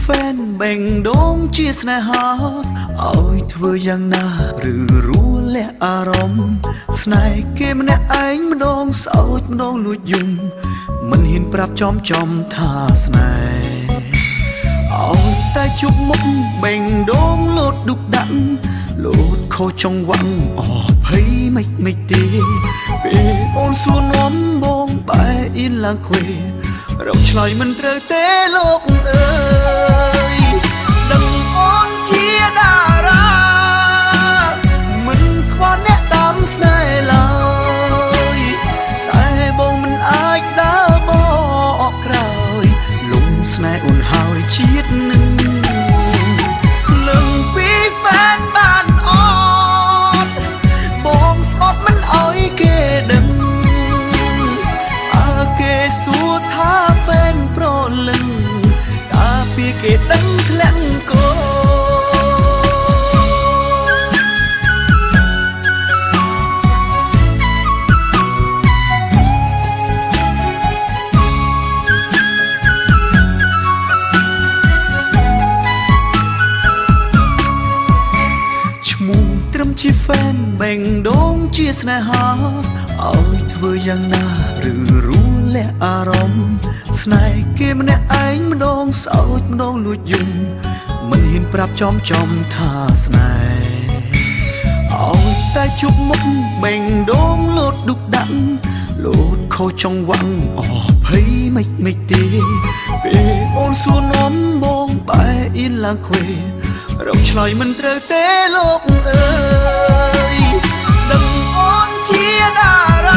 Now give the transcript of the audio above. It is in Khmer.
fan បែងដូងជាស្នេហាឲ្យធ្វើយ៉ាងណាឬរួលះអារម្មណ៍ស្នេហ៍គេម្នាក់ឯងម្ដងសោចម្ដងលួចយំមិនហ៊ានប្រាប់ចំថាស្នេហ៍ឲ្យតែជប់មុខបែងដូងលោតឌុកដាក់លោតខុសចង្វាក់អភ័យមិនទេពេលអូនសួរនាំបងបែអ៊ីនឡើងខ្វេរកឆ្លើយមិនត្រូវទេលោកអើយដឹងអូនជាតារាមិនខ្វល់អ្នកតាមស្នេហ៍ឡើយតែបងមិនអាចដើរបកក្រោយលំស្នេហ៍អូនហើយជាតិនឹងលឹងពីហ្វេនបានអត់បងស្អប់មិនអោយគេដឹងគេសួរថាហ្វេនប្រលឹងតាពីគេដឹងធ្លាក់កោឈ្មោះត្រឹមជាហ្វេនបែងដូងជាស្នេហាឲ្យធ្វើយ៉ាងណាឬរួលះអារម្មណ៍ស្នេហ៍គេម្នាក់ឯងម្ដងសោចម្ដងលួចយំមិនហ៊ានប្រាប់ចំថាស្នេហ៍ឲ្យតែជប់មុខបែងដូងលោតឌុកដាក់លោតខុសចង្វាក់អភ័យមិនទេពេលអូនសួរនាំបងបែអ៊ីនឡើងខ្វេរកឆ្លើយមិនត្រូវទេលោកអើយដឹងអូនជាតារា